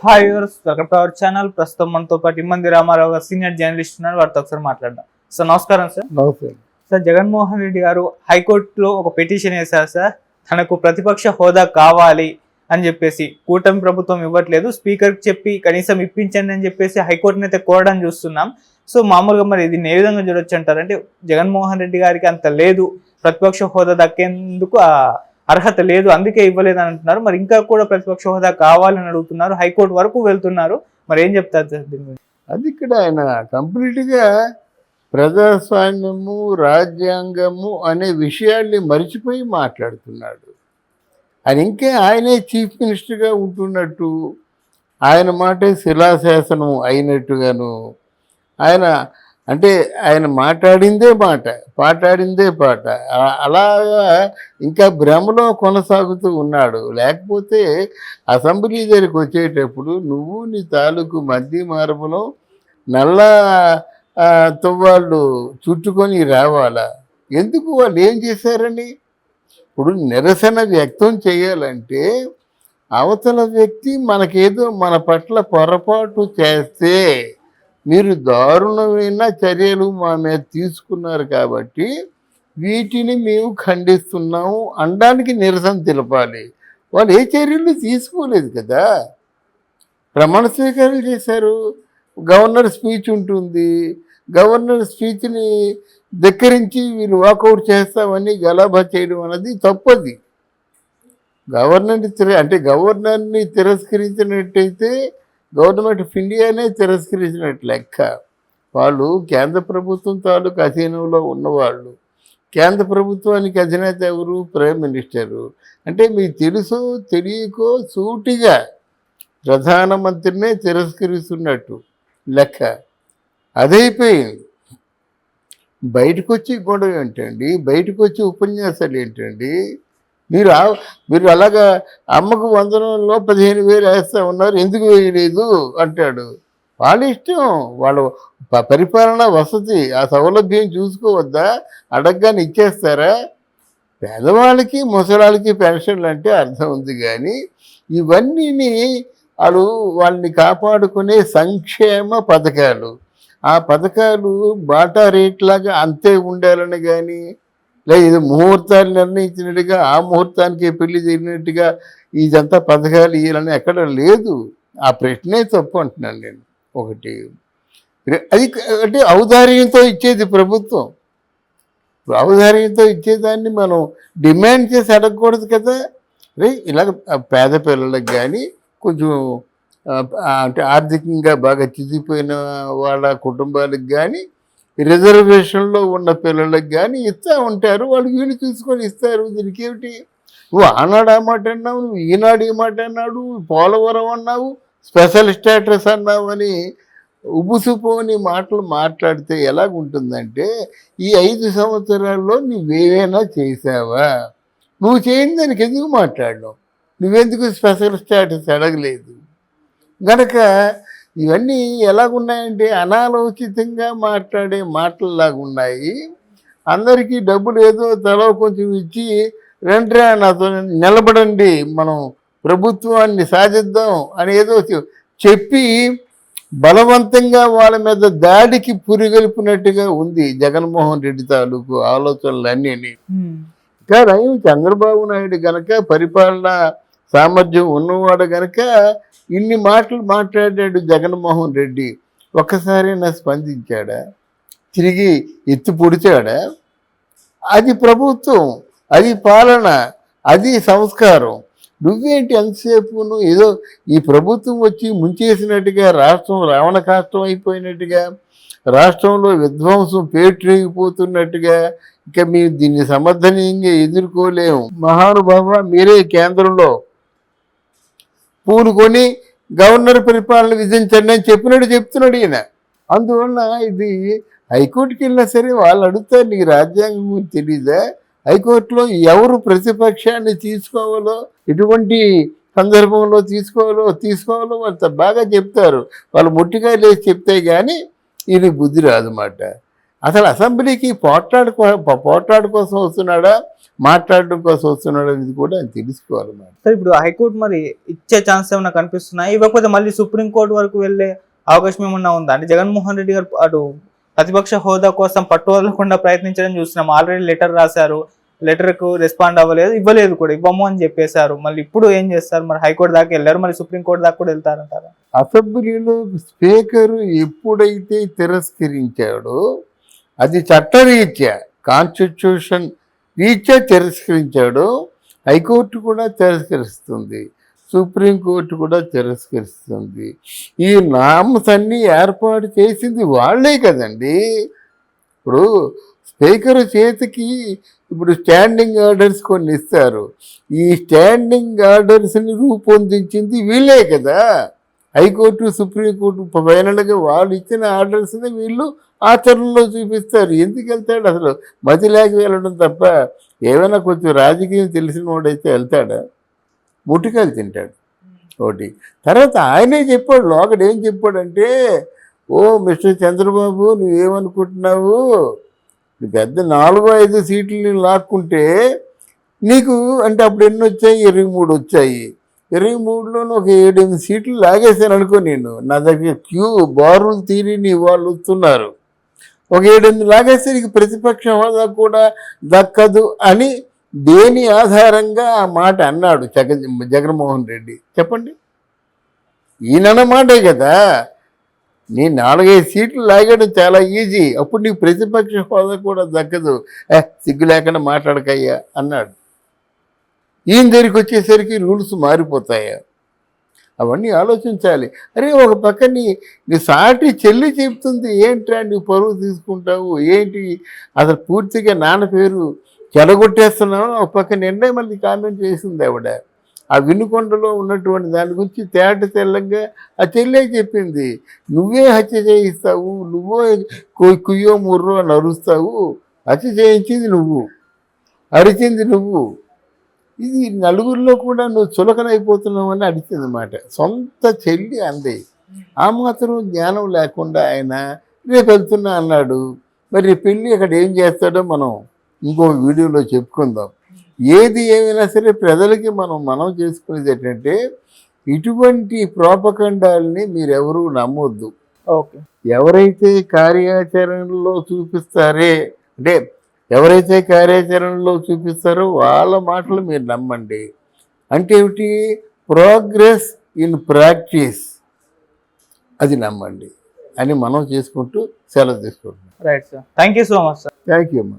Hi viewers, welcome to our channel. ప్రస్తుతం మనతో పాటు ఇమ్మంది రామారావు గారు సీనియర్ జర్నలిస్ట్ ఉన్నారు. వారితో ఒకసారి మాట్లాడదాం. సార్ నమస్కారం. సార్ నమస్తే. సార్ జగన్మోహన్ రెడ్డి గారు హైకోర్టులో ఒక పిటిషన్ వేశారు సార్. తనకు ప్రతిపక్ష హోదా కావాలి అని చెప్పేసి కూటమి ప్రభుత్వం ఇవ్వట్లేదు, స్పీకర్కి చెప్పి కనీసం ఇప్పించండి అని చెప్పేసి హైకోర్టుని అయితే కోరడం చూస్తున్నాం. సో మామూలుగా మరి దీన్ని ఏ విధంగా చూడొచ్చు అంటారు? అంటే జగన్మోహన్ రెడ్డి గారికి అంత లేదు, ప్రతిపక్ష హోదా దక్కేందుకు అర్హత లేదు, అందుకే ఇవ్వలేదు అని అంటున్నారు. మరి ఇంకా కూడా ప్రతిపక్ష హోదా కావాలని అడుగుతున్నారు, హైకోర్టు వరకు వెళ్తున్నారు. మరి ఏం చెప్తారు సార్ దీని గురించి? అది ఇక్కడ ఆయన కంప్లీట్గా ప్రజాస్వామ్యము రాజ్యాంగము అనే విషయాల్ని మరిచిపోయి మాట్లాడుతున్నాడు. ఆయన ఇంకా ఆయనే చీఫ్ మినిస్టర్గా ఉంటున్నట్టు, ఆయన మాటే శిలాశాసనం అయినట్టుగాను, ఆయన అంటే ఆయన మాట్లాడిందే మాట, పాటాడిందే పాట, అలాగా ఇంకా భ్రమలో కొనసాగుతూ ఉన్నాడు. లేకపోతే అసెంబ్లీ దగ్గరికి వచ్చేటప్పుడు నువ్వు నీ తాలూకు మధ్య మార్పులో నల్ల తువ్వాళ్ళు చుట్టుకొని రావాలా? ఎందుకు? వాళ్ళు ఏం చేశారని? ఇప్పుడు నిరసన వ్యక్తం చేయాలంటే అవతల వ్యక్తి మనకేదో మన పట్ల పొరపాటు చేస్తే మీరు దారుణమైన చర్యలు మా మీద తీసుకున్నారు కాబట్టి వీటిని మేము ఖండిస్తున్నాము అనడానికి నిరసన తెలపాలి. వాళ్ళు ఏ చర్యలు తీసుకోలేదు కదా. ప్రమాణ స్వీకారాలు చేశారు, గవర్నర్ స్పీచ్ ఉంటుంది, గవర్నర్ స్పీచ్ని ధిక్కరించి వీళ్ళు వాకౌట్ చేస్తామని గలాభా చేయడం అనేది తప్పది. గవర్నర్ని తిరస్కరించినట్టయితే గవర్నమెంట్ ఆఫ్ ఇండియానే తిరస్కరించినట్టు లెక్క. వాళ్ళు కేంద్ర ప్రభుత్వం తాలూకు అధీనంలో ఉన్నవాళ్ళు. కేంద్ర ప్రభుత్వానికి అధినేత ఎవరు? Prime minister. అంటే మీకు తెలుసో తెలియకో సూటిగా ప్రధానమంత్రినే తిరస్కరిస్తున్నట్టు లెక్క. అదైపోయింది. బయటకు వచ్చి గొడవ ఏంటండి? బయటకు వచ్చి ఉపన్యాసాలు ఏంటండి? మీరు అలాగా అమ్మకు 100లో 15,000 వేస్తూ ఉన్నారు, ఎందుకు వేయలేదు అంటాడు. వాళ్ళ ఇష్టం, వాళ్ళ పరిపాలన వసతి, ఆ సౌలభ్యం చూసుకోవద్దా? అడగగానే ఇచ్చేస్తారా? పేదవాళ్ళకి ముసలాళ్ళకి పెన్షన్లు అంటే అర్థం ఉంది, కానీ ఇవన్నీ వాళ్ళని కాపాడుకునే సంక్షేమ పథకాలు. ఆ పథకాలు బాటా రేట్లాగా అంతే ఉండాలని కానీ, లేదా ఇది ముహూర్తాలు నిర్ణయించినట్టుగా ఆ ముహూర్తానికి పెళ్లి జరిగినట్టుగా ఇదంతా పథకాలు ఇవ్వాలని ఎక్కడ లేదు. ఆ ప్రశ్నే తప్పు అంటున్నాను నేను. ఒకటి అది అంటే ఔదార్యంతో ఇచ్చేది ప్రభుత్వం. ఔదార్యంతో ఇచ్చేదాన్ని మనం డిమాండ్ చేసి అడగకూడదు కదా. ఇలాగ పేద పిల్లలకు కానీ, కొంచెం అంటే ఆర్థికంగా బాగా చిదిపోయిన వాళ్ళ కుటుంబాలకు కానీ, రిజర్వేషన్లో ఉన్న పిల్లలకు కానీ ఇస్తూ ఉంటారు. వాళ్ళు వీళ్ళు చూసుకొని ఇస్తారు. దీనికి ఏమిటి? నువ్వు ఆనాడు ఆ మాట అన్నావు, నువ్వు ఈనాడు ఈ మాట అన్నాడు, పోలవరం అన్నావు, స్పెషల్ స్టేటస్ అన్నావు అని ఉబుసుపోని మాటలు మాట్లాడితే ఎలాగుంటుందంటే, ఈ 5 సంవత్సరాల్లో నువ్వేమైనా చేసావా? నువ్వు చేయని దానికి ఎందుకు మాట్లాడడం? నువ్వెందుకు స్పెషల్ స్టేటస్ అడగలేదు? గనక ఇవన్నీ ఎలాగున్నాయంటే అనాలోచితంగా మాట్లాడే మాటల్లాగున్నాయి. అందరికీ డబ్బులు ఏదో తలో కొంచెం ఇచ్చి రండ్రా నాతో నిలబడండి, మనం ప్రభుత్వాన్ని సాధిద్దాం అని ఏదో చెప్పి బలవంతంగా వాళ్ళ మీద దాడికి పురిగొల్పినట్టుగా ఉంది జగన్మోహన్ రెడ్డి తాలూకు ఆలోచనలన్నీ. కానీ చంద్రబాబు నాయుడు గనక పరిపాలన సామర్థ్యం ఉన్నవాడు గనక ఇన్ని మాటలు మాట్లాడాడు జగన్మోహన్ రెడ్డి. ఒక్కసారైనా స్పందించాడా? తిరిగి ఎత్తి పొడిచాడా? అది ప్రభుత్వం, అది పాలన, అది సంస్కారం. నువ్వేంటి ఎంతసేపు ఏదో ఈ ప్రభుత్వం వచ్చి ముంచేసినట్టుగా, రాష్ట్రం రావణ కాష్టం అయిపోయినట్టుగా, రాష్ట్రంలో విధ్వంసం పేటరేగిపోతున్నట్టుగా, ఇక మేము దీన్ని సమర్థనీయంగా ఎదుర్కోలేము. మహానుభావ, మీరే కేంద్రంలో పూనుకొని గవర్నర్ పరిపాలన విధించండి అని చెప్తున్నాడు ఈయన. అందువల్ల ఇది హైకోర్టుకి వెళ్ళినా సరే వాళ్ళు అడుగుతారు, నీకు రాజ్యాంగం గురించి తెలీదా? హైకోర్టులో ఎవరు ప్రతిపక్షాన్ని తీసుకోవాలో, ఎటువంటి సందర్భంలో తీసుకోవాలో వాళ్ళు బాగా చెప్తారు. వాళ్ళు మొట్టిగా లేచి చెప్తే కానీ ఇది బుద్ధి రాదన్నమాట. అసలు అసెంబ్లీకి పోట్లాడు కోసం వస్తున్నాడా, మాట్లాడడం కోసం వస్తున్నాడా అనేది కూడా ఆయన తెలుసుకోవాలి మేడం. సార్ ఇప్పుడు హైకోర్టు మరి ఇచ్చే ఛాన్స్ ఏమైనా కనిపిస్తున్నాయి, ఇవ్వకపోతే మళ్ళీ సుప్రీంకోర్టు వరకు వెళ్ళే అవకాశం ఏమన్నా ఉందా? అంటే జగన్మోహన్ రెడ్డి గారు అటు ప్రతిపక్ష హోదా కోసం పట్టు వదలకుండా ప్రయత్నించడం చూస్తున్నాం. ఆల్రెడీ లెటర్ రాశారు, లెటర్కు రెస్పాండ్ అవ్వలేదు, ఇవ్వలేదు కూడా, ఇవ్వము అని చెప్పేశారు. మళ్ళీ ఇప్పుడు ఏం చేస్తారు? మరి హైకోర్టు దాకా వెళ్ళారు, మళ్ళీ సుప్రీంకోర్టు దాకా కూడా వెళ్తారంటారా? అసెంబ్లీలో స్పీకర్ ఎప్పుడైతే తిరస్కరించాడో అది చట్టరీత్యా, కాన్స్టిట్యూషన్ రీత్యా తిరస్కరించాడో హైకోర్టు కూడా తిరస్కరిస్తుంది, సుప్రీంకోర్టు కూడా తిరస్కరిస్తుంది. ఈ నామ్స్ అన్నీ ఏర్పాటు చేసింది వాళ్ళే కదండి. ఇప్పుడు స్పీకర్ చేతికి ఇప్పుడు స్టాండింగ్ ఆర్డర్స్ కొన్ని ఇస్తారు. ఈ స్టాండింగ్ ఆర్డర్స్ని రూపొందించింది వీళ్ళే కదా. హైకోర్టు, సుప్రీంకోర్టు ఫైనల్గా వాళ్ళు ఇచ్చిన ఆర్డర్స్ని వీళ్ళు ఆచరణలో చూపిస్తారు. ఎందుకు వెళ్తాడు? అసలు మతి లేక వెళ్ళడం తప్ప ఏమైనా కొంచెం రాజకీయం తెలిసిన వాడైతే వెళ్తాడా? ముట్టుకాయలు తింటాడు ఒకటి. తర్వాత ఆయనే చెప్పాడు, లోకడు ఏం చెప్పాడంటే, ఓ మిస్టర్ చంద్రబాబు నువ్వేమనుకుంటున్నావు, పెద్ద 4-5 సీట్లు లాక్కుంటే నీకు అంటే అప్పుడు ఎన్ని వచ్చాయి? 23 వచ్చాయి. 23లోనూ ఒక 7-8 సీట్లు లాగేశాను అనుకో. నేను నా దగ్గర బారులు తీరి నీ వాళ్ళు వస్తున్నారు, ఒక 7-8 లాగేస్తే నీకు ప్రతిపక్ష హోదా కూడా దక్కదు అని దేని ఆధారంగా ఆ మాట అన్నాడు జగన్మోహన్ రెడ్డి? చెప్పండి. ఈయన మాటే కదా. నీ 4-5 సీట్లు లాగడం చాలా ఈజీ, అప్పుడు నీకు ప్రతిపక్ష హోదా కూడా దక్కదు, సిగ్గు లేకుండా మాట్లాడకయ్యా అన్నాడు. ఈయన దగ్గరికి వచ్చేసరికి రూల్స్ మారిపోతాయా? అవన్నీ ఆలోచించాలి. అరే ఒక పక్క నీ సాటి చెల్లి చెప్తుంది, ఏంట్రా నువ్వు పరువు తీసుకుంటావు ఏంటి, అసలు పూర్తిగా నాన్న పేరు చెడగొట్టేస్తున్నావు. ఒక పక్క నిన్నే మళ్ళీ కామెంట్ చేసింది ఆవిడ. ఆ వినుకొండలో ఉన్నటువంటి దాని గురించి తెల్లంగా ఆ చెల్లె చెప్పింది, నువ్వే హత్య చేయిస్తావు, నువ్వో కుయ్యో ముర్రో అని అరుస్తావు, హత్య చేయించింది నువ్వు, అరిచింది నువ్వు, ఇది నలుగురిలో కూడా నువ్వు చులకనైపోతున్నావు అని అడిచింది అన్నమాట. సొంత చెల్లి అంది. ఆ మాత్రం జ్ఞానం లేకుండా ఆయన రేపు వెళ్తున్నా అన్నాడు. మరి పెళ్ళి అక్కడ ఏం చేస్తాడో మనం ఇంకో వీడియోలో చెప్పుకుందాం. ఏది ఏమైనా సరే ప్రజలకి మనం చేసుకునేది ఏంటంటే, ఇటువంటి ప్రోపకండాలని మీరెవరూ నమ్మొద్దు. ఓకే. ఎవరైతే కార్యాచరణలో చూపిస్తారో వాళ్ళ మాటలు మీరు నమ్మండి. అంటే ఏమిటి? ప్రోగ్రెస్ ఇన్ ప్రాక్టీస్, అది నమ్మండి అని మనం చేసుకుంటూ సెలవు తీసుకుంటున్నాం. Right sir, thank you so much sir. Thank you అమ్మా.